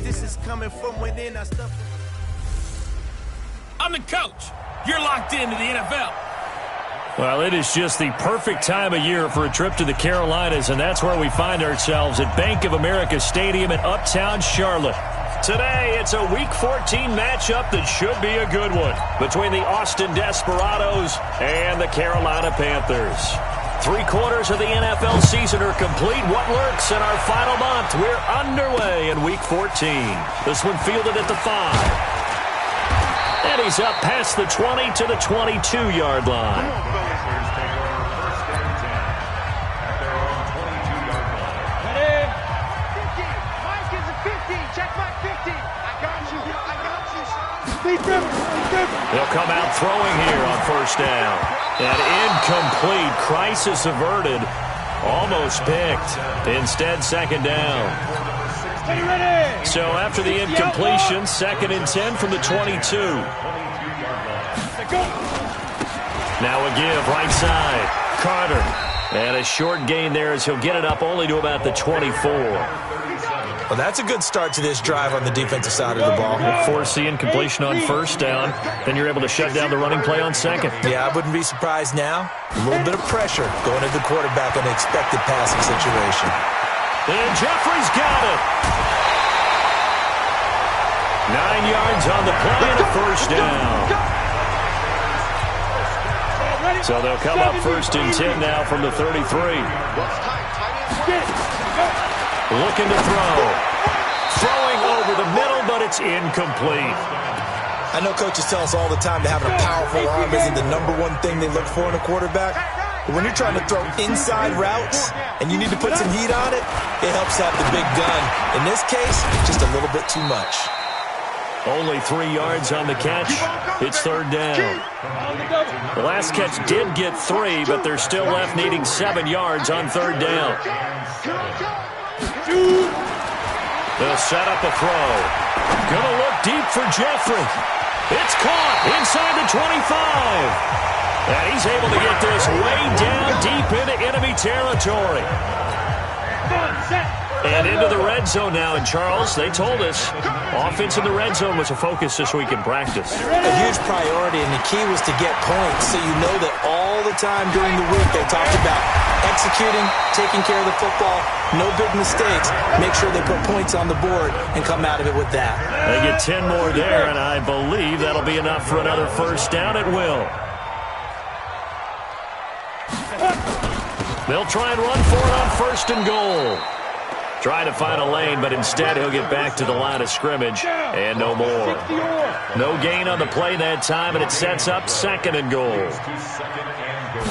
this is coming from within. I'm the coach. You're locked into the NFL. Well, it is just the perfect time of year for a trip to the Carolinas, and that's where we find ourselves at Bank of America Stadium in Uptown Charlotte. Today, it's a Week 14 matchup that should be a good one between the Austin Desperados and the Carolina Panthers. 3/4 of the NFL season are complete. What lurks in our final month? We're underway in Week 14. This one fielded at the 5. And he's up past the 20 to the 22-yard line. They'll come out throwing here on first down. And incomplete. Crisis averted. Almost picked. Instead, second down. So after the incompletion, 2nd and 10 from the 22. Now a give right side. Carter. And a short gain there as he'll get it up only to about the 24. Well, that's a good start to this drive on the defensive side of the ball. We'll force the incompletion on first down. Then you're able to shut down the running play on second. Yeah, I wouldn't be surprised now. A little bit of pressure going to the quarterback in an expected passing situation. And Jeffrey's got it. 9 yards on the play and a first down. So they'll come up 1st and 10 now from the 33. Looking to throw. Throwing over the middle, but it's incomplete. I know coaches tell us all the time that having a powerful arm isn't the #1 thing they look for in a quarterback. But when you're trying to throw inside routes and you need to put some heat on it, it helps have the big gun. In this case, just a little bit too much. Only 3 yards on the catch. It's 3rd down. The last catch did get 3, but they're still left needing 7 yards on 3rd down. They'll set up a throw. Gonna look deep for Jeffrey. It's caught inside the 25. And he's able to get this way down deep into enemy territory. And into the red zone now. And Charles, they told us offense in the red zone was a focus this week in practice. A huge priority, and the key was to get points. So you know that all the time during the week they talked about executing, taking care of the football, no big mistakes. Make sure they put points on the board and come out of it with that. They get 10 more there, and I believe that'll be enough for another first down at will. They'll try and run for it on 1st and goal. Trying to find a lane, but instead he'll get back to the line of scrimmage, and no more. No gain on the play that time, and it sets up 2nd and goal.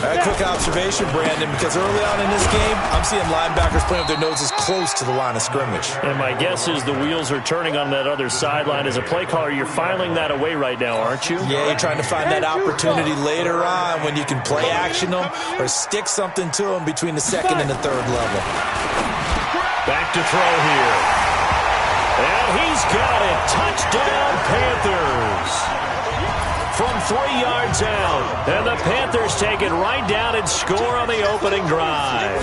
A quick observation, Brandon, because early on in this game, I'm seeing linebackers playing with their noses close to the line of scrimmage. And my guess is the wheels are turning on that other sideline. As a play caller, you're filing that away right now, aren't you? Yeah, you're trying to find that opportunity later on when you can play action them or stick something to them between the 2nd and the 3rd level. Back to throw here. And he's got it. Touchdown, Panthers. From 3 yards out. And the Panthers take it right down and score on the opening drive.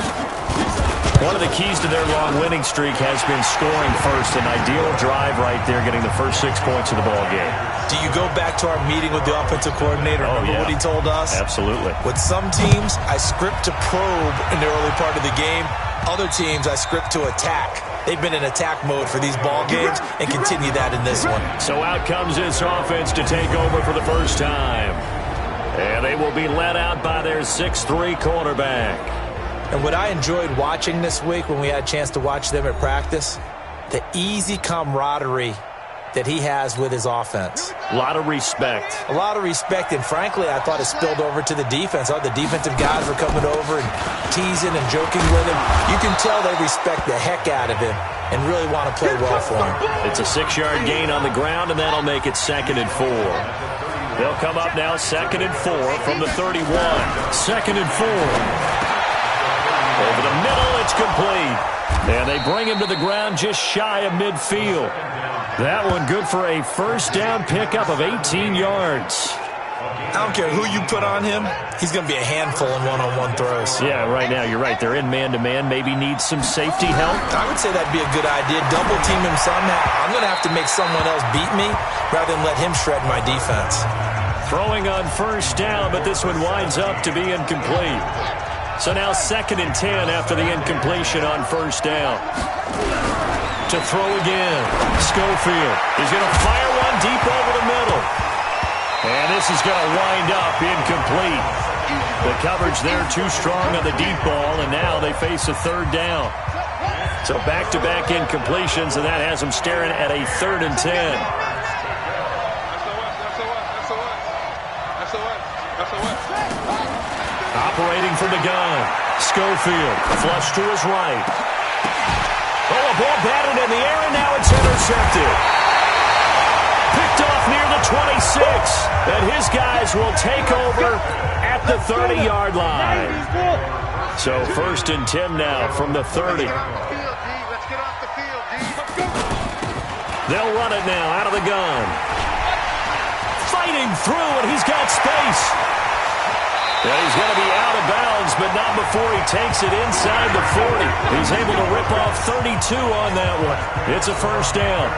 One of the keys to their long winning streak has been scoring first. An ideal drive right there, getting the first 6 points of the ball game. Do you go back to our meeting with the offensive coordinator? Remember what he told us? Absolutely. With some teams, I script to probe in the early part of the game. Other teams, I script to attack. They've been in attack mode for these ball games and continue that in this one. So out comes this offense to take over for the first time. And they will be led out by their 6'3" quarterback. And what I enjoyed watching this week when we had a chance to watch them at practice, the easy camaraderie that he has with his offense. A lot of respect. A lot of respect, and frankly, I thought it spilled over to the defense. The defensive guys were coming over and teasing and joking with him. You can tell they respect the heck out of him and really want to play well for him. It's a 6-yard gain on the ground, and that'll make it 2nd and 4. They'll come up now 2nd and 4 from the 31. 2nd and 4. Over the middle, it's complete. And they bring him to the ground just shy of midfield. That one good for a first down pickup of 18 yards. I don't care who you put on him, he's going to be a handful in one-on-one throws. Yeah, right now, you're right. They're in man-to-man. Maybe needs some safety help. I would say that'd be a good idea. Double team him somehow. I'm going to have to make someone else beat me rather than let him shred my defense. Throwing on first down, but this one winds up to be incomplete. So now 2nd and 10 after the incompletion on first down. To throw again, Schofield. He's going to fire one deep over the middle. And this is going to wind up incomplete. The coverage there too strong on the deep ball, and now they face a 3rd down. So back-to-back incompletions, and that has them staring at a 3rd and 10. Operating from the gun, Schofield, flush to his right. Oh, a ball batted in the air, and now it's intercepted. Picked off near the 26, and his guys will take over at the 30-yard line. So 1st and 10 now from the 30. They'll run it now out of the gun. Fighting through, and he's got space. And he's going to be out of bounds, but not before he takes it inside the 40. He's able to rip off 32 on that one. It's a 1st down.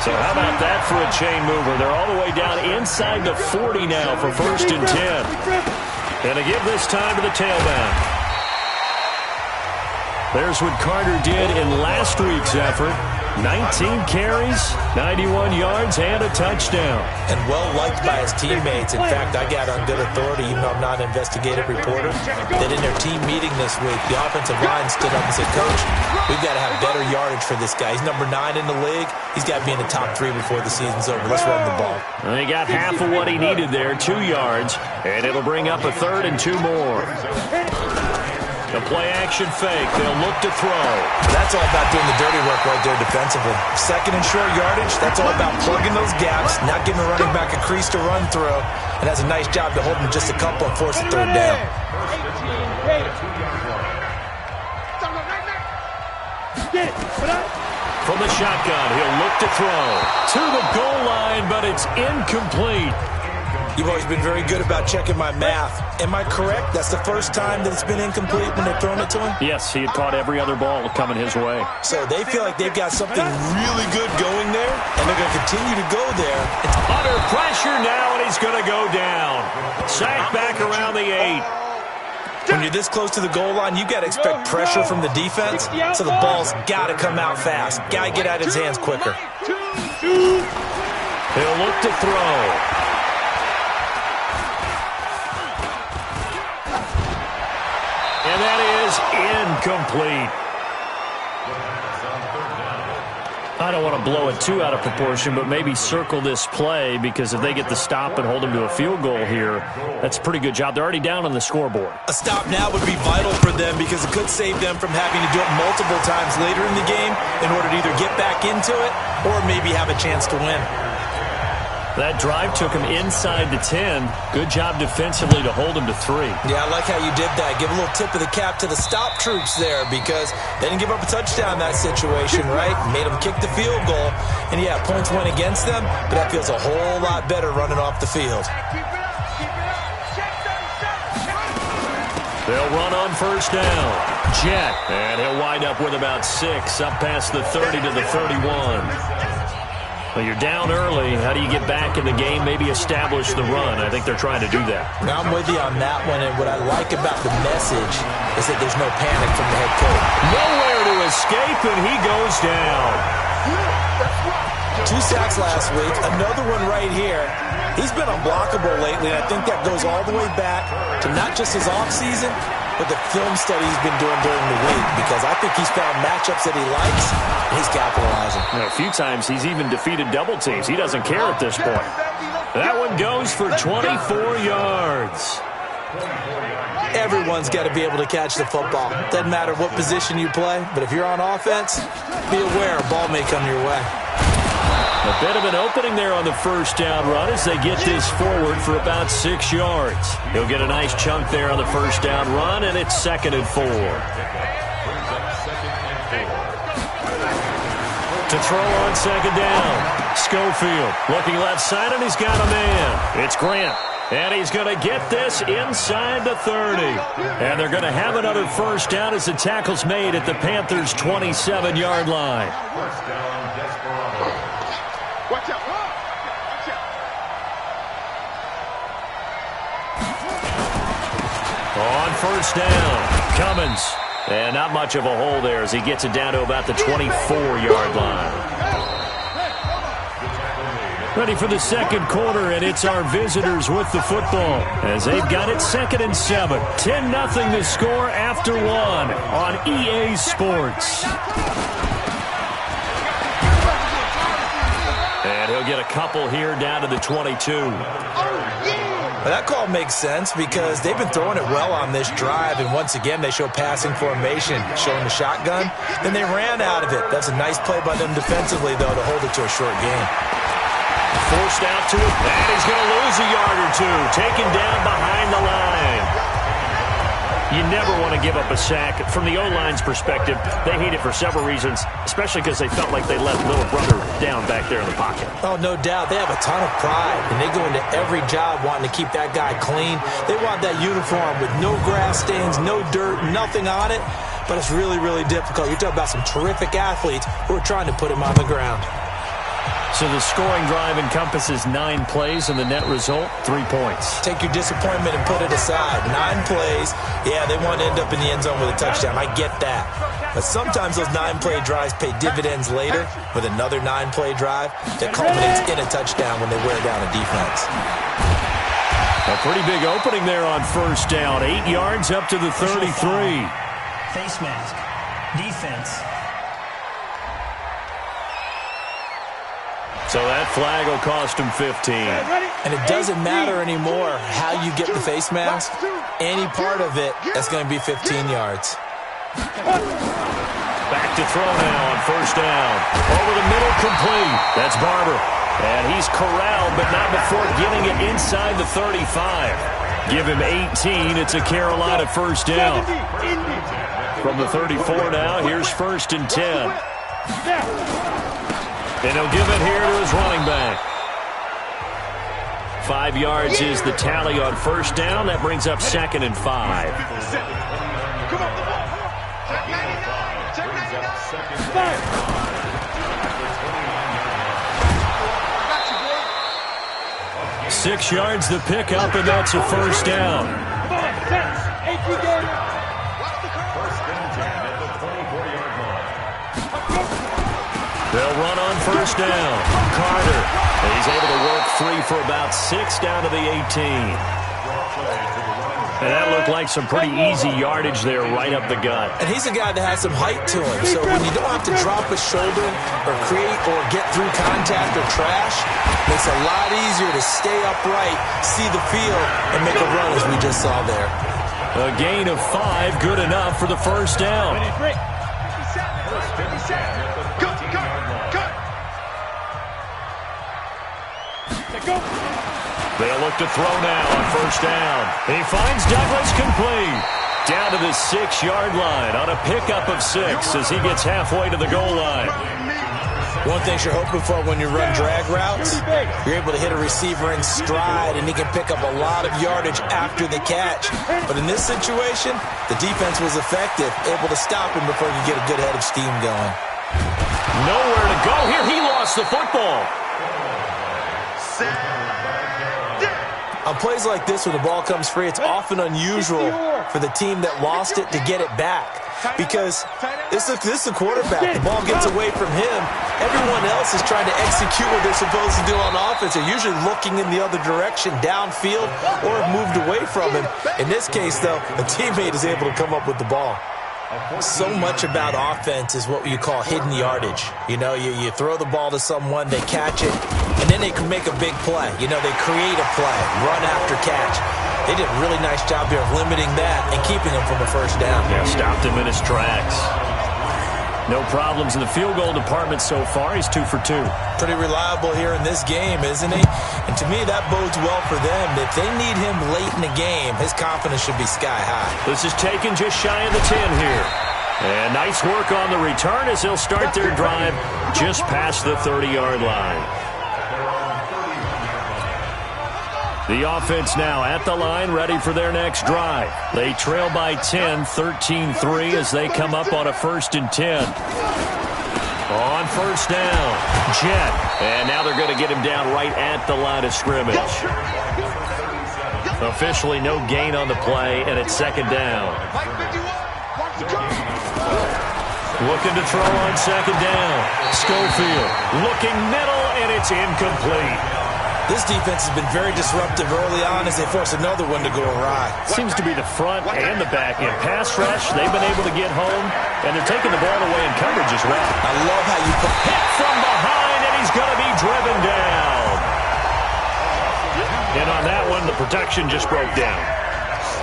So how about that for a chain mover? They're all the way down inside the 40 now for 1st and 10. And to give this time to the tailback. There's what Carter did in last week's effort. 19 carries, 91 yards, and a touchdown. And well-liked by his teammates. In fact, I got on good authority, even though I'm not an investigative reporter, that in their team meeting this week, the offensive line stood up and said, Coach, we've got to have better yardage for this guy. He's number 9 in the league. He's got to be in the top 3 before the season's over. Let's run the ball. Well, he got half of what he needed there, 2 yards, and it'll bring up a 3rd and 2 more. The play-action fake. They'll look to throw. That's all about doing the dirty work right there defensively. 2nd and short yardage, that's all about plugging those gaps, not giving the running back a crease to run through, and that's a nice job to hold him just a couple and force a 3rd down. From the shotgun, he'll look to throw. To the goal line, but it's incomplete. You've always been very good about checking my math. Am I correct? That's the first time that it's been incomplete when they've thrown it to him? Yes, he had caught every other ball coming his way. So they feel like they've got something really good going there, and they're going to continue to go there. It's under pressure now, and he's going to go down. Sacked back around the 8. When you're this close to the goal line, you've got to expect pressure from the defense, so the ball's got to come out fast. Got to get out of his hands quicker. He'll look to throw. And that is incomplete. I don't want to blow it too out of proportion, but maybe circle this play, because if they get the stop and hold them to a field goal here, that's a pretty good job. They're already down on the scoreboard. A stop now would be vital for them, because it could save them from having to do it multiple times later in the game in order to either get back into it or maybe have a chance to win. That drive took him inside the 10. Good job defensively to hold him to 3. Yeah, I like how you did that. Give a little tip of the cap to the stop troops there, because they didn't give up a touchdown in that situation, right? Made them kick the field goal. And, yeah, points went against them, but that feels a whole lot better running off the field. They'll run on first down. Jet. And he'll wind up with about 6, up past the 30 to the 31. Well, you're down early. How do you get back in the game? Maybe establish the run. I think they're trying to do that. Now, I'm with you on that one, and what I like about the message is that there's no panic from the head coach. Nowhere to escape, and he goes down. 2 sacks last week, another one right here. He's been unblockable lately, and I think that goes all the way back to not just his offseason, but the film study he's been doing during the week, because I think he's found matchups that he likes, and he's capitalizing. A few times he's even defeated double teams. He doesn't care at this point. That one goes for 24 yards. Everyone's got to be able to catch the football. Doesn't matter what position you play, but if you're on offense, be aware a ball may come your way. A bit of an opening there on the first down run as they get this forward for about 6 yards. He'll get a nice chunk there on the first down run, and it's 2nd and 4. To throw on 2nd down. Schofield looking left side, and he's got a man. It's Grant. And he's going to get this inside the 30. And they're going to have another first down as the tackle's made at the Panthers' 27-yard line. Watch out. On first down, Cummins. And not much of a hole there as he gets it down to about the 24-yard line. Ready for the second quarter, and it's our visitors with the football as they've got it 2nd and 7. 10-0 the score after 1 on EA Sports. And he'll get a couple here down to the 22. Well, that call makes sense because they've been throwing it well on this drive, and once again they show passing formation, showing the shotgun. Then they ran out of it. That's a nice play by them defensively, though, to hold it to a short game. Forced out to it, and he's going to lose a yard or two. Taken down behind the line. You never want to give up a sack. From the O-line's perspective, they hate it for several reasons, especially because they felt like they left little brother down back there in the pocket. Oh, no doubt. They have a ton of pride, and they go into every job wanting to keep that guy clean. They want that uniform with no grass stains, no dirt, nothing on it, but it's really, really difficult. You're talking about some terrific athletes who are trying to put him on the ground. So the scoring drive encompasses 9 plays, and the net result, 3 points. Take your disappointment and put it aside. 9 plays. Yeah, they want to end up in the end zone with a touchdown. I get that. But sometimes those 9-play drives pay dividends later with another 9-play drive that culminates in a touchdown when they wear down a defense. A pretty big opening there on first down. 8 yards up to the 33. Face mask. Defense. So that flag will cost him 15. And it doesn't matter anymore how you get the face mask. Any part of it, that's going to be 15 yards. Back to throw now on first down. Over the middle, complete. That's Barber. And he's corralled, but not before getting it inside the 35. Give him 18. It's a Carolina first down. From the 34 now, here's 1st and 10. And he'll give it here to his running back. 5 yards is the tally on first down. That brings up 2nd and 5. Come on. Check 99. 6 yards the pickup, and that's a first down. They'll run on first down. Carter. He's able to work free for about 6 down to the 18. And that looked like some pretty easy yardage there right up the gut. And he's a guy that has some height to him. So when you don't have to drop a shoulder or create or get through contact or trash, it makes it a lot easier to stay upright, see the field, and make a run as we just saw there. A gain of 5, good enough for the first down. They'll look to throw now on first down. He finds Douglas complete. Down to the 6-yard line on a pickup of 6 as he gets halfway to the goal line. One thing you're hoping for when you run drag routes, you're able to hit a receiver in stride, and he can pick up a lot of yardage after the catch. But in this situation, the defense was effective, able to stop him before he could get a good head of steam going. Nowhere to go here. He lost the football. On plays like this, when the ball comes free, it's often unusual for the team that lost it to get it back. Because this is a quarterback. The ball gets away from him. Everyone else is trying to execute what they're supposed to do on offense. They're usually looking in the other direction, downfield, or have moved away from him. In this case, though, a teammate is able to come up with the ball. So much about offense is what you call hidden yardage. You know, you throw the ball to someone, they catch it, and then they can make a big play. You know, they create a play, run after catch. They did a really nice job here of limiting that and keeping him from a first down. Yeah, stopped him in his tracks. No problems in the field goal department so far. He's 2 for 2. Pretty reliable here in this game, isn't he? And to me, that bodes well for them. If they need him late in the game, his confidence should be sky high. This is taken just shy of the 10 here. And nice work on the return as they'll start their drive just past the 30-yard line. The offense now at the line, ready for their next drive. They trail by 10, 13-3 as they come up on a 1st and 10. On 1st down, Jet. And now they're going to get him down right at the line of scrimmage. Officially no gain on the play, and it's 2nd down. Looking to throw on 2nd down. Schofield looking middle, and it's incomplete. This defense has been very disruptive early on as they force another one to go awry. Seems to be the front and the back end. Pass rush, they've been able to get home, and they're taking the ball away in coverage as well. I love how you put hit from behind, and he's going to be driven down. And on that one, the protection just broke down.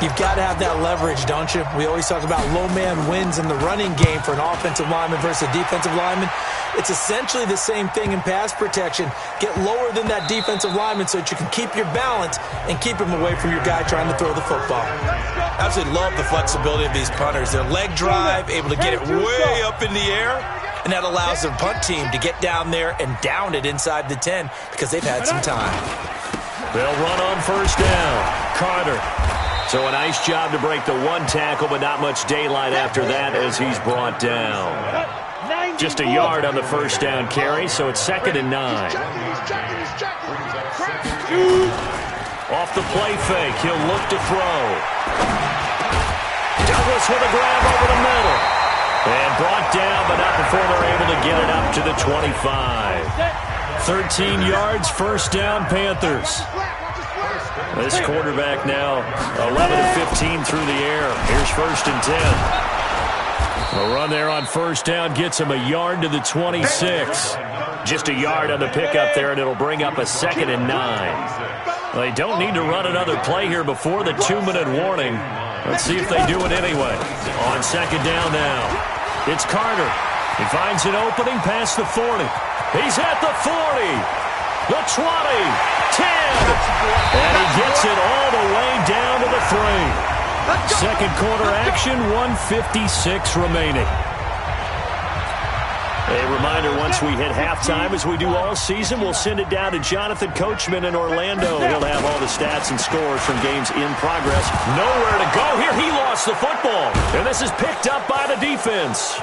You've got to have that leverage, don't you? We always talk about low man wins in the running game for an offensive lineman versus a defensive lineman. It's essentially the same thing in pass protection. Get lower than that defensive lineman so that you can keep your balance and keep him away from your guy trying to throw the football. I absolutely love the flexibility of these punters. Their leg drive, able to get it way up in the air, and that allows their punt team to get down there and down it inside the 10 because they've had some time. They'll run on 1st down. Carter. So a nice job to break the 1 tackle, but not much daylight after that as he's brought down. Just a yard on the 1st down carry, so it's 2nd and 9. Off the play fake, he'll look to throw. Douglas with a grab over the middle. And brought down, but not before they're able to get it up to the 25. 13 yards, 1st down, Panthers. This quarterback now 11 of 15 through the air. Here's 1st and 10. A run there on 1st down gets him a yard to the 26. Just a yard on the pickup there, and it'll bring up a 2nd and 9. They don't need to run another play here before the 2-minute warning. Let's see if they do it anyway. On 2nd down now. It's Carter. He finds an opening past the 40. He's at the 40. The 20, 10, and he gets it all the way down to the 3. Second quarter action, 1:56 remaining. A reminder, once we hit halftime, as we do all season, we'll send it down to Jonathan Coachman in Orlando. He'll have all the stats and scores from games in progress. Nowhere to go here. He lost the football, and this is picked up by the defense.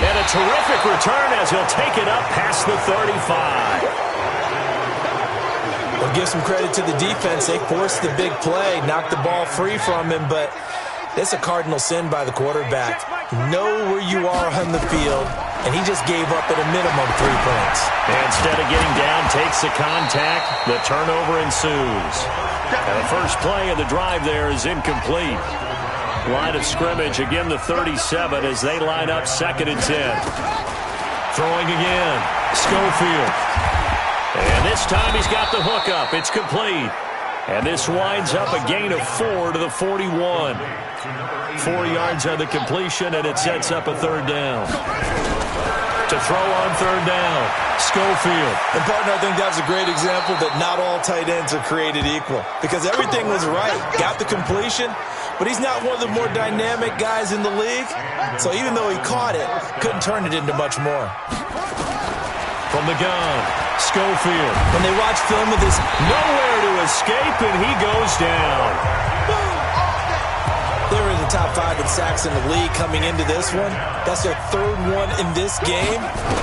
And a terrific return as he'll take it up past the 35. We'll give some credit to the defense. They forced the big play, knocked the ball free from him, but it's a cardinal sin by the quarterback. Know where you are on the field, and he just gave up at a minimum 3 points. And instead of getting down, takes the contact. The turnover ensues. And the first play of the drive there is incomplete. Line of scrimmage, again the 37 as they line up 2nd and 10. Throwing again, Schofield. And this time he's got the hook up. It's complete. And this winds up a gain of 4 to the 41. 4 yards on the completion, and it sets up a 3rd down. To throw on 3rd down, Schofield. And, partner, I think that's a great example that not all tight ends are created equal. Because everything was right. Got the completion, but he's not one of the more dynamic guys in the league. So even though he caught it, couldn't turn it into much more. From the gun, Schofield. When they watch film of this, nowhere to escape, and he goes down. They were in the top 5 in sacks in the league coming into this one. That's their 3rd one in this game.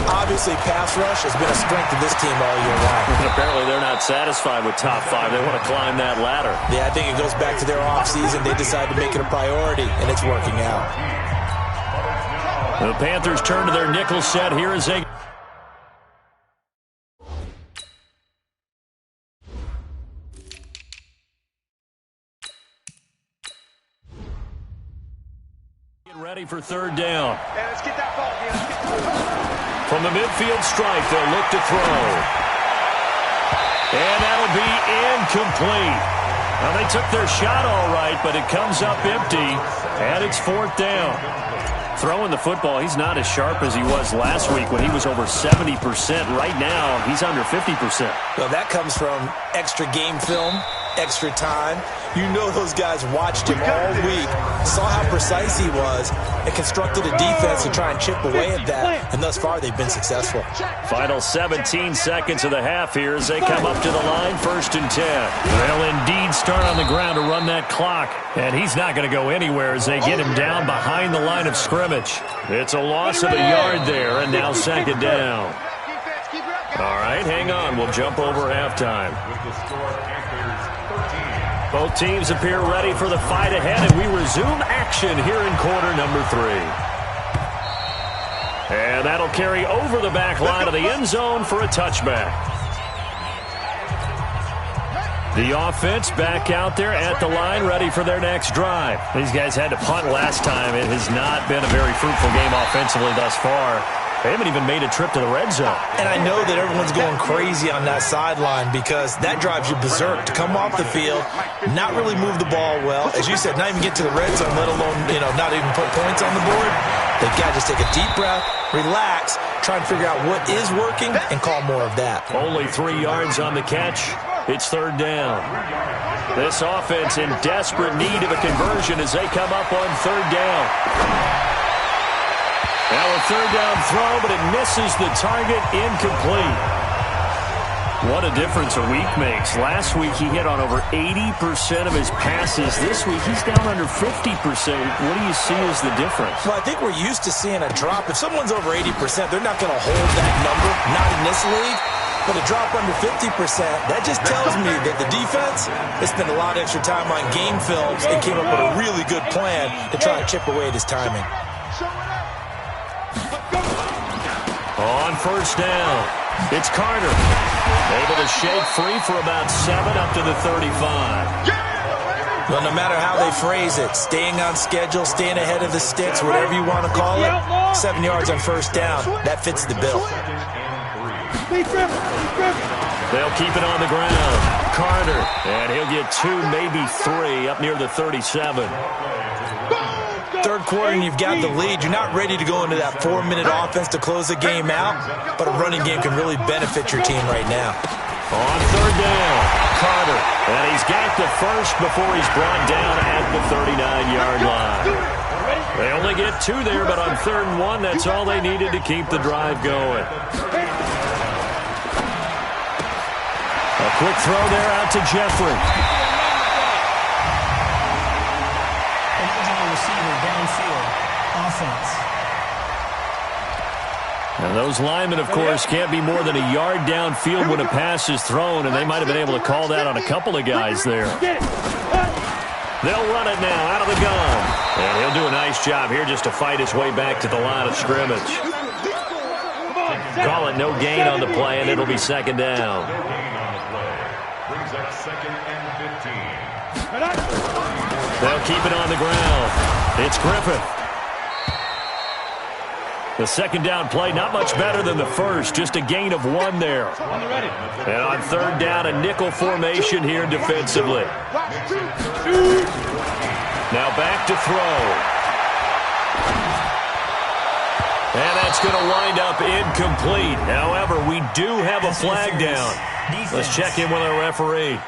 Obviously, pass rush has been a strength of this team all year long. And apparently, they're not satisfied with top 5. They want to climb that ladder. Yeah, I think it goes back to their offseason. They decided to make it a priority, and it's working out. The Panthers turn to their nickel set. Here is a... ready for 3rd down. Let's get that ball. From the midfield stripe, they'll look to throw. And that'll be incomplete. Now, they took their shot all right, but it comes up empty, and it's 4th down. Throwing the football, he's not as sharp as he was last week when he was over 70%. Right now, he's under 50%. Well, that comes from extra game film, extra time. You know those guys watched him all week, saw how precise he was, and constructed a defense to try and chip away at that. And thus far, they've been successful. Final 17 seconds of the half here as they come up to the line, 1st and 10. They'll indeed start on the ground to run that clock. And he's not going to go anywhere as they get him down behind the line of scrimmage. It's a loss of a yard there, and now 2nd down. All right, hang on. We'll jump over halftime. Both teams appear ready for the fight ahead, and we resume action here in quarter number 3. And that'll carry over the back line of the end zone for a touchback. The offense back out there at the line, ready for their next drive. These guys had to punt last time. It has not been a very fruitful game offensively thus far. They haven't even made a trip to the red zone. And I know that everyone's going crazy on that sideline because that drives you berserk to come off the field, not really move the ball well. As you said, not even get to the red zone, let alone, not even put points on the board. They've got to just take a deep breath, relax, try and figure out what is working, and call more of that. Only 3 yards on the catch. It's 3rd down. This offense in desperate need of a conversion as they come up on 3rd down. Now a 3rd down throw, but it misses the target, incomplete. What a difference a week makes. Last week he hit on over 80% of his passes. This week he's down under 50%. What do you see as the difference? Well, I think we're used to seeing a drop. If someone's over 80%, they're not going to hold that number, not in this league. But a drop under 50%, that just tells me that the defense has spent a lot of extra time on game films and came up with a really good plan to try and chip away at his timing. On 1st down, it's Carter. Able to shake free for about 7 up to the 35. Well, no matter how they phrase it, staying on schedule, staying ahead of the sticks, whatever you want to call it, 7 yards on 1st down, that fits the bill. They'll keep it on the ground. Carter, and he'll get 2, maybe 3 up near the 37. 3rd quarter and you've got the lead. You're not ready to go into that 4-minute offense to close the game out, but a running game can really benefit your team right now. On 3rd down, Carter, and he's got the first before he's brought down at the 39-yard line. They only get 2 there, but on 3rd and 1, that's all they needed to keep the drive going. A quick throw there out to Jeffrey. Eligible receiver downfield. Offense. And those linemen, of course, can't be more than a yard downfield when a pass is thrown, and they might have been able to call that on a couple of guys there. They'll run it now out of the gun. And he'll do a nice job here just to fight his way back to the line of scrimmage. Call it no gain on the play, and it'll be 2nd down. Brings up 2nd and 15. They'll keep it on the ground. It's Griffith. The 2nd down play, not much better than the first, just a gain of 1 there. And on 3rd down, a nickel formation here defensively. Now back to throw. And that's going to wind up incomplete. However, we do have a flag down. Let's check in with our referee.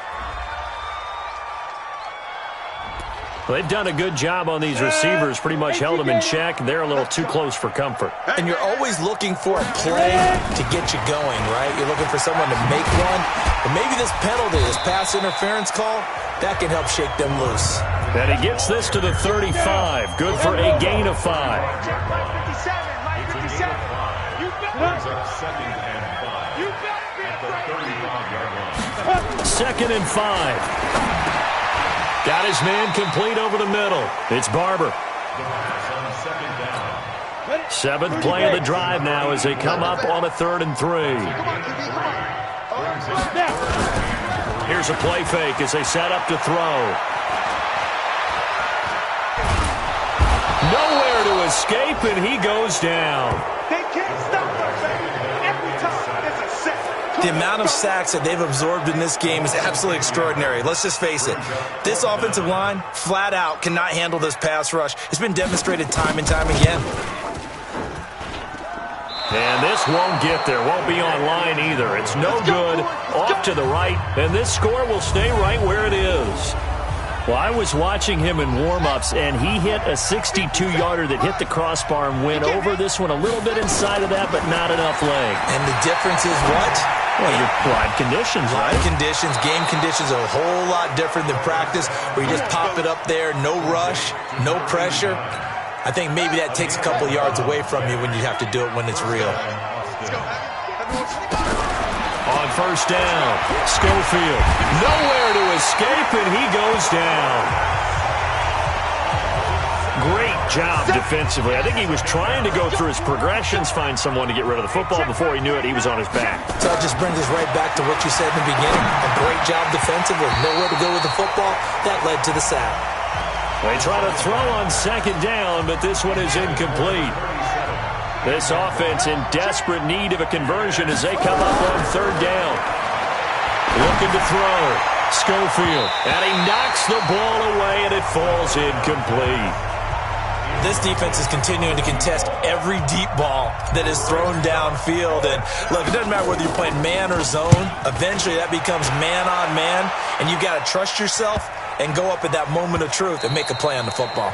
They've done a good job on these receivers, pretty much held them in check. They're a little too close for comfort. And you're always looking for a play to get you going, right? You're looking for someone to make one. But maybe this penalty, this pass interference call, that can help shake them loose. And he gets this to the 35. Good for a gain of 5. Brings up 2nd and 5. At the 35-yard line. 2nd and 5. Got his man complete over the middle. It's Barber. 7th play of the drive now as they come up on a 3rd and 3. Here's a play fake as they set up to throw. Nowhere to escape, and he goes down. They can't stop us, baby. Every time it's a sack. The amount of sacks that they've absorbed in this game is absolutely extraordinary. Let's just face it. This offensive line, flat out, cannot handle this pass rush. It's been demonstrated time and time again. And this won't get there, won't be online either. It's no good, off to the right, and this score will stay right where it is. Well, I was watching him in warm-ups, and he hit a 62-yarder that hit the crossbar and went over. This one a little bit inside of that, but not enough leg. And the difference is what? Well, your live conditions, right? Live conditions, game conditions are a whole lot different than practice, where you just pop it up there, no rush, no pressure. I think maybe that takes a couple of yards away from you when you have to do it when it's real. On first down, Schofield. Nowhere to escape, and he goes down. Great job defensively. I think he was trying to go through his progressions, find someone to get rid of the football. Before he knew it, he was on his back. So that just brings us right back to what you said in the beginning. A great job defensively. Nowhere to go with the football. That led to the sack. They try to throw on second down, but this one is incomplete. This offense in desperate need of a conversion as they come up on third down. Looking to throw. Schofield. And he knocks the ball away, and it falls incomplete. This defense is continuing to contest every deep ball that is thrown downfield. And look, it doesn't matter whether you're playing man or zone. Eventually, that becomes man on man, and you've got to trust yourself and go up at that moment of truth and make a play on the football.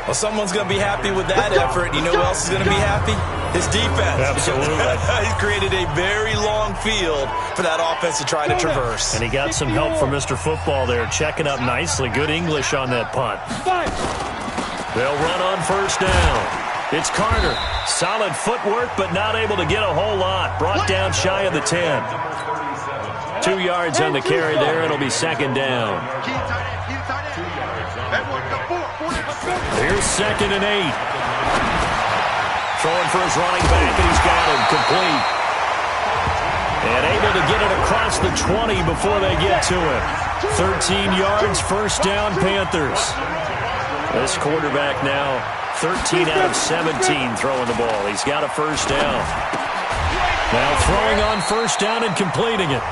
Well, someone's going to be happy with that effort. You know who else is going to be happy? His defense. Absolutely. He's created a very long field for that offense to try to traverse. And he got some help from Mr. Football there, checking up nicely. Good English on that punt. They'll run on first down. It's Carter. Solid footwork, but not able to get a whole lot. Brought down shy of the 10. 2 yards on the carry there. It'll be second down. Here's 2nd and 8. Throwing for his running back, and he's got him complete. And able to get it across the 20 before they get to him. 13 yards, first down, Panthers. This quarterback now 13 out of 17 throwing the ball. He's got a first down. Now throwing on first down and completing it.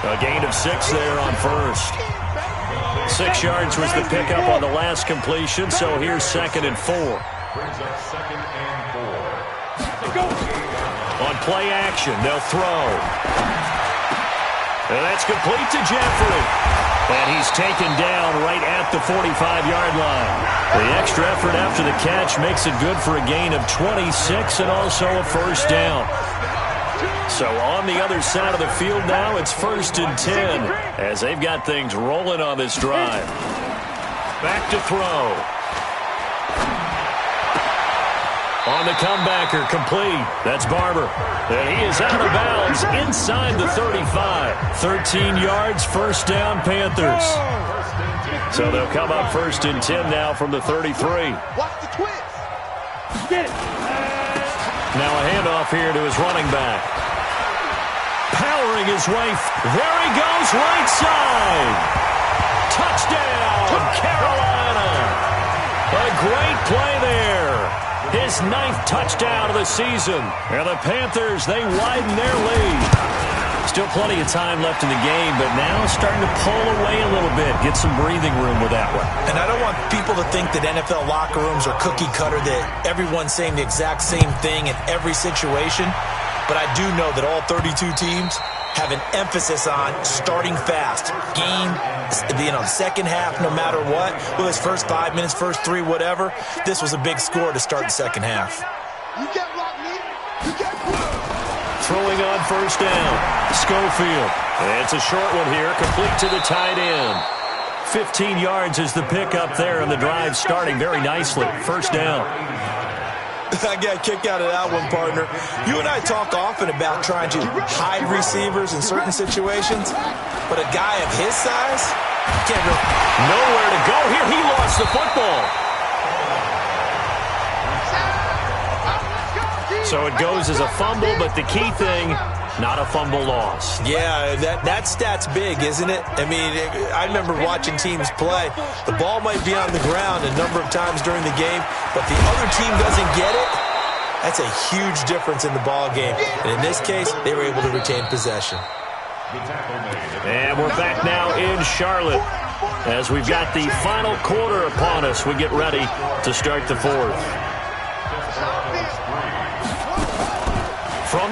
A gain of 6 there on first. 6 yards was the pickup on the last completion, so here's 2nd and 4. Brings up 2nd and 4. On play action, they'll throw. And that's complete to Jeffrey. And he's taken down right at the 45-yard line. The extra effort after the catch makes it good for a gain of 26 and also a first down. So on the other side of the field now, it's 1st and 10 as they've got things rolling on this drive. Back to throw. On the comebacker, complete. That's Barber. And he is out of bounds inside the 35. 13 yards, first down, Panthers. So they'll come up 1st and 10 now from the 33. Watch the twist. Get it. Now a handoff here to his running back. Powering his way. There he goes, right side. Touchdown, Carolina. A great play there. His 9th touchdown of the season. And the Panthers, they widen their lead. Still plenty of time left in the game, but now starting to pull away a little bit. Get some breathing room with that one. And I don't want people to think that NFL locker rooms are cookie cutter, that everyone's saying the exact same thing in every situation. But I do know that all 32 teams have an emphasis on starting fast. Game, second half, no matter what. Whether it's first 5 minutes, first 3, whatever. This was a big score to start the second half. You can't block me. You can't block. Throwing on first down. Schofield. It's a short one here, complete to the tight end. 15 yards is the pickup there, and the drive starting very nicely. First down. I got a kick out of that one, partner. You and I talk often about trying to hide receivers in certain situations, but a guy of his size can't really... Nowhere to go here. He lost the football. So it goes as a fumble, but the key thing, not a fumble loss. Yeah, that stat's big, isn't it? I mean, I remember watching teams play. The ball might be on the ground a number of times during the game, but the other team doesn't get it. That's a huge difference in the ball game. And in this case, they were able to retain possession. And we're back now in Charlotte as we've got the final quarter upon us. We get ready to start the fourth.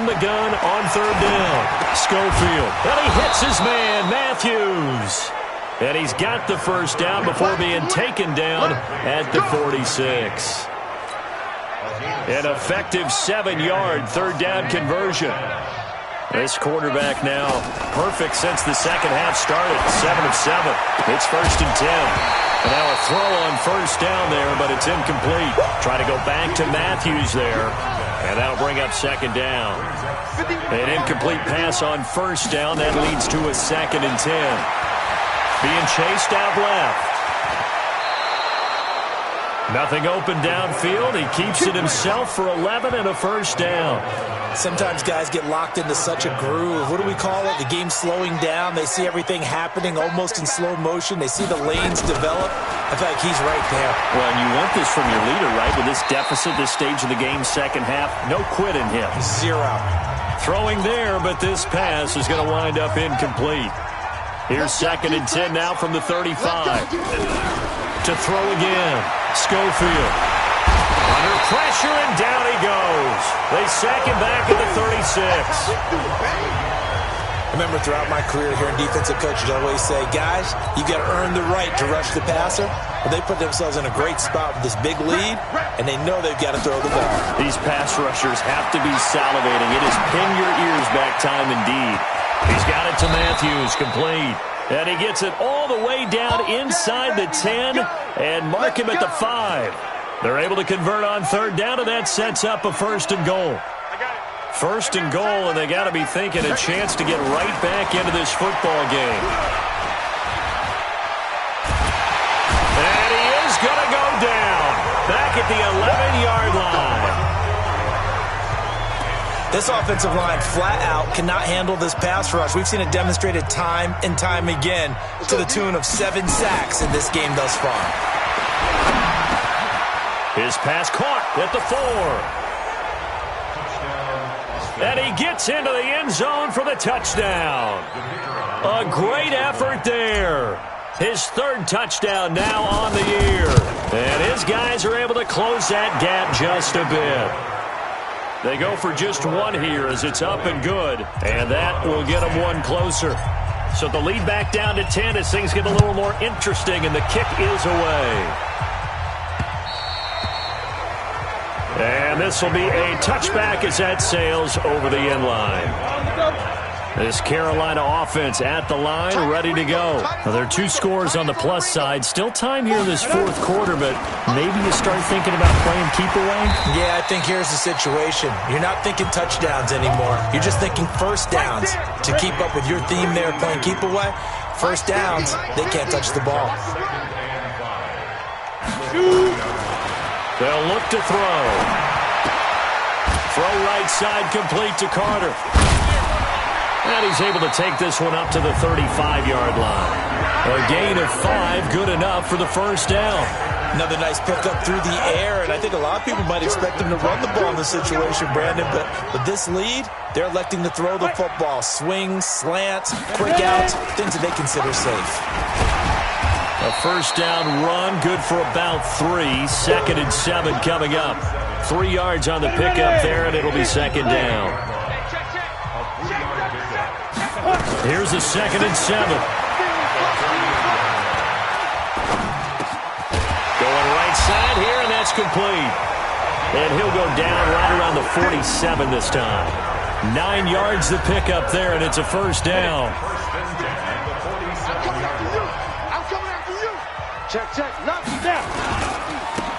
the gun on third down. Schofield. And he hits his man, Matthews. And he's got the first down before being taken down at the 46. An effective 7-yard third down conversion. This quarterback now perfect since the second half started. 7 of 7. It's 1st and 10. And now a throw on first down there, but it's incomplete. Try to go back to Matthews there. And that'll bring up second down. An incomplete pass on first down. That leads to a 2nd and 10. Being chased out left. Nothing open downfield. He keeps it himself for 11 and a first down. Sometimes guys get locked into such a groove. What do we call it? The game's slowing down. They see everything happening almost in slow motion. They see the lanes develop. I feel like he's right there. Well, and you want this from your leader, right? With this deficit, this stage of the game, second half, no quit in him. 0. Throwing there, but this pass is going to wind up incomplete. Here's 2nd and 10 now from the 35. To throw again. Schofield. Under pressure, and down he goes. They sack him back at the 36. I remember throughout my career hearing defensive coaches always say, guys, you got to earn the right to rush the passer. But they put themselves in a great spot with this big lead, and they know they've got to throw the ball. These pass rushers have to be salivating. It is pin your ears back time indeed. He's got it to Matthews, complete. And he gets it all the way down inside the 10 and mark him at the 5. They're able to convert on third down, and that sets up a 1st and goal. 1st and goal, and they got to be thinking a chance to get right back into this football game. And he is going to go down back at the 11-yard line. This offensive line flat out cannot handle this pass rush. We've seen it demonstrated time and time again to the tune of 7 sacks in this game thus far. His pass caught at the 4. And he gets into the end zone for the touchdown. A great effort there. His 3rd touchdown now on the year. And his guys are able to close that gap just a bit. They go for just 1 here as it's up and good. And that will get them 1 closer. So the lead back down to 10 as things get a little more interesting, and the kick is away. And this will be a touchback as that sails over the end line. This Carolina offense at the line, ready to go. Now, there are 2 scores on the plus side. Still time here in this 4th quarter, but maybe you start thinking about playing keep away? Yeah, I think here's the situation. You're not thinking touchdowns anymore. You're just thinking first downs. To keep up with your theme there, playing keep away, first downs, they can't touch the ball. They'll look to throw. Throw right side complete to Carter. And he's able to take this one up to the 35-yard line. A gain of 5, good enough for the first down. Another nice pickup through the air, and I think a lot of people might expect him to run the ball in this situation, Brandon, but with this lead, they're electing to throw the football. Swings, slants, quick outs, things that they consider safe. A first down run, good for about 3. 2nd and 7 coming up. 3 yards on the pickup there, and it'll be 2nd down. Here's a 2nd and 7. Going right side here, and that's complete. And he'll go down right around the 47 this time. 9 yards the pickup there, and it's a first down. Check, knock him down.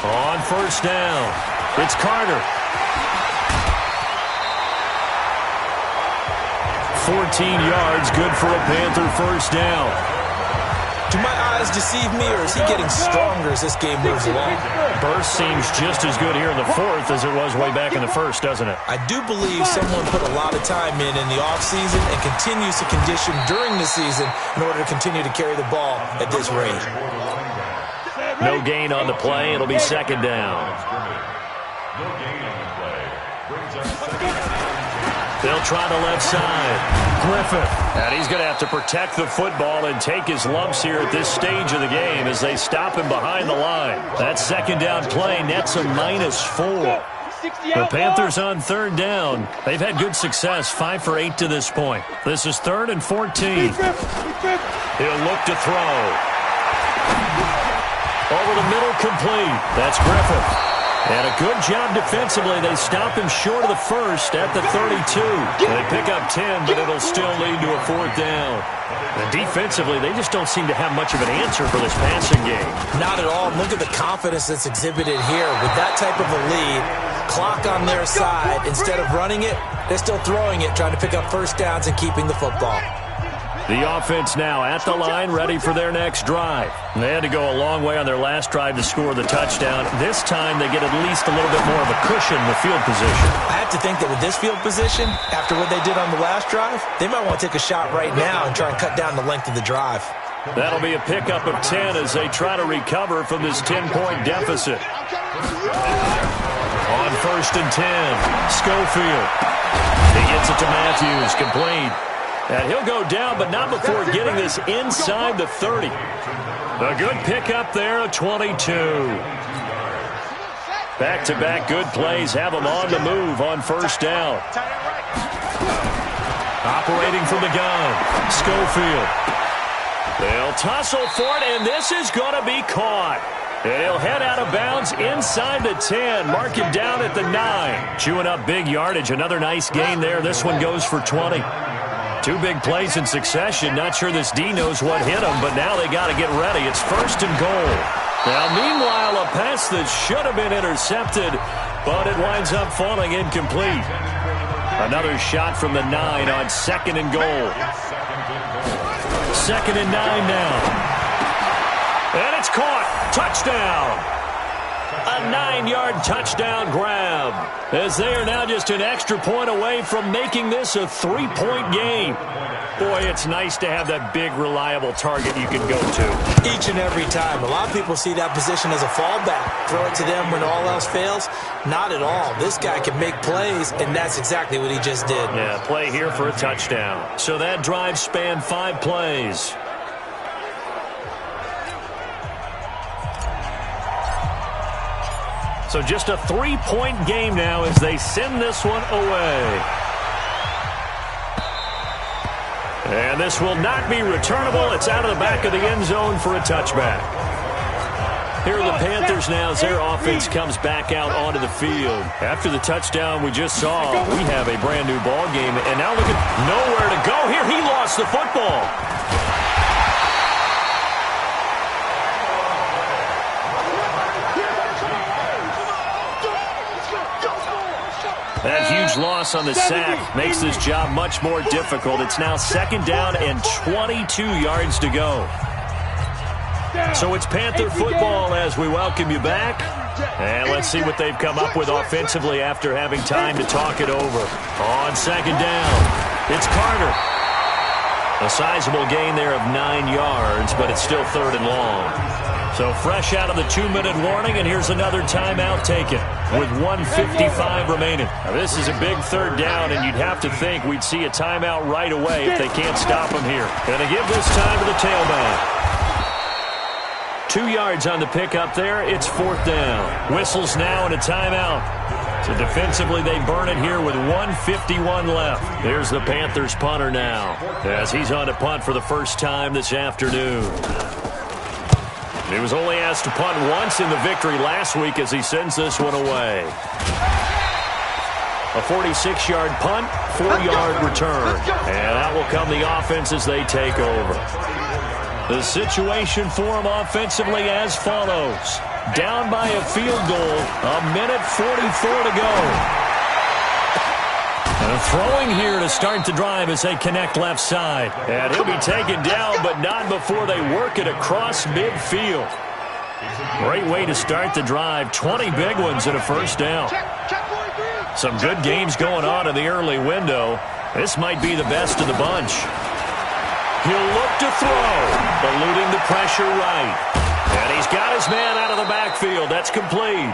On first down, it's Carter. 14 yards, good for a Panther first down. Do my eyes deceive me, or is he getting stronger as this game moves along? Burst seems just as good here in the 4th as it was way back in the 1st, doesn't it? I do believe someone put a lot of time in the offseason and continues to condition during the season in order to continue to carry the ball at this rate. No gain on the play. It'll be 2nd down. They'll try the left side. Griffin. And he's going to have to protect the football and take his lumps here at this stage of the game as they stop him behind the line. That 2nd down play nets a -4. The Panthers on third down. They've had good success, 5 for 8 to this point. This is 3rd and 14. He'll look to throw. Over the middle, complete. That's Griffith. And a good job defensively. They stop him short of the first at the 32. They pick up 10, but it'll still lead to a 4th down. And defensively, they just don't seem to have much of an answer for this passing game. Not at all. Look at the confidence that's exhibited here. With that type of a lead, clock on their side, instead of running it, they're still throwing it, trying to pick up first downs and keeping the football. The offense now at the line, ready for their next drive. They had to go a long way on their last drive to score the touchdown. This time, they get at least a little bit more of a cushion with field position. I have to think that with this field position, after what they did on the last drive, they might want to take a shot right now and try and cut down the length of the drive. That'll be a pickup of 10 as they try to recover from this 10-point deficit. On 1st and 10, Schofield. He gets it to Matthews, complete. And he'll go down, but not before getting this inside the 30. A good pickup there, a 22. Back-to-back good plays have them on the move on 1st down. Operating from the gun, Schofield. They'll tussle for it, and this is going to be caught. And he'll head out of bounds inside the 10, mark him down at the 9. Chewing up big yardage, another nice gain there. This one goes for 20. 2 big plays in succession. Not sure this D knows what hit him, but now they got to get ready. It's 1st and goal. Now, meanwhile, a pass that should have been intercepted, but it winds up falling incomplete. Another shot from the 9 on 2nd and goal. 2nd and 9 now. And it's caught. Touchdown. A 9-yard touchdown grab, as they are now just an extra point away from making this a 3-point game. Boy, it's nice to have that big, reliable target you can go to. Each and every time. A lot of people see that position as a fallback. Throw it to them when all else fails. Not at all. This guy can make plays, and that's exactly what he just did. Yeah, play here for a touchdown. So that drive spanned 5 plays. So just a 3-point game now as they send this one away. And this will not be returnable. It's out of the back of the end zone for a touchback. Here are the Panthers now as their offense comes back out onto the field. After the touchdown we just saw, we have a brand new ball game. And now look at nowhere to go here. He lost the football. That huge loss on the sack makes this job much more difficult. It's now 2nd down and 22 yards to go. So it's Panther football as we welcome you back. And let's see what they've come up with offensively after having time to talk it over. On 2nd down, it's Carter. A sizable gain there of 9 yards, but it's still 3rd and long. So fresh out of the 2-minute warning, and here's another timeout taken with 1:55 remaining. Now, this is a big 3rd down, and you'd have to think we'd see a timeout right away if they can't stop him here. Going to give this time to the tailback. 2 yards on the pickup there. It's 4th down. Whistles now and a timeout. So defensively, they burn it here with 1:51 left. There's the Panthers punter now as he's on to punt for the first time this afternoon. He was only asked to punt once in the victory last week as he sends this one away. A 46-yard punt, 4-yard return. And out will come the offense as they take over. The situation for them offensively as follows. Down by a field goal, 1:44 to go. And throwing here to start the drive as they connect left side. And he'll be taken down, but not before they work it across midfield. Great way to start the drive. 20 big ones and a 1st down. Some good games going on in the early window. This might be the best of the bunch. He'll look to throw, eluding the pressure right. And he's got his man out of the backfield. That's complete.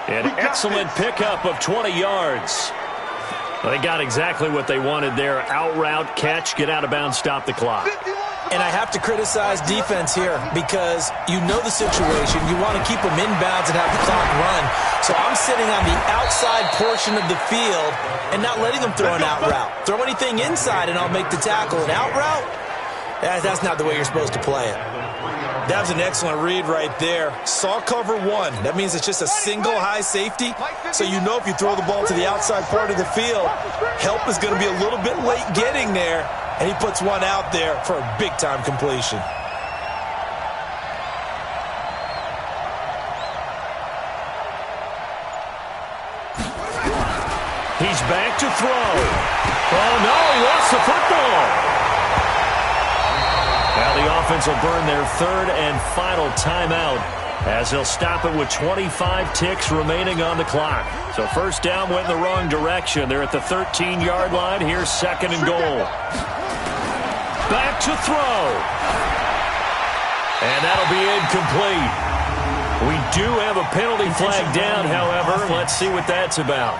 An excellent pickup of 20 yards. They got exactly what they wanted there. Out route, catch, get out of bounds, stop the clock. And I have to criticize defense here because you know the situation. You want to keep them inbounds and have the clock run. So I'm sitting on the outside portion of the field and not letting them throw an out route. Throw anything inside and I'll make the tackle. An out route? That's not the way you're supposed to play it. That was an excellent read right there. Saw cover one. That means it's just a single high safety. So you know if you throw the ball to the outside part of the field, help is going to be a little bit late getting there. And he puts one out there for a big-time completion. He's back to throw. Oh, no, he lost the football. Now the offense will burn their third and final timeout as they'll stop it with 25 ticks remaining on the clock. So first down went in the wrong direction. They're at the 13-yard line. Here's second and goal. Back to throw. And that'll be incomplete. We do have a penalty flag down, however. Let's see what that's about.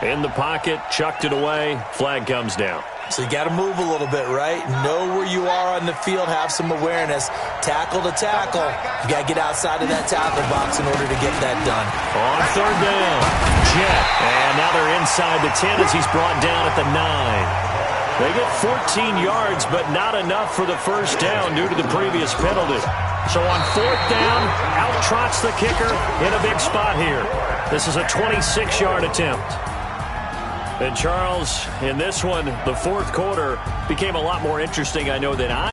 In the pocket, chucked it away. Flag comes down. So you got to move a little bit, right? Know where you are on the field. Have some awareness. Tackle to tackle. You got to get outside of that tackle box in order to get that done. On third down, Jet. And now they're inside the 10 as he's brought down at the 9. They get 14 yards, but not enough for the first down due to the previous penalty. So on fourth down, out trots the kicker in a big spot here. This is a 26-yard attempt. And Charles, in this one, the fourth quarter became a lot more interesting, I know, than I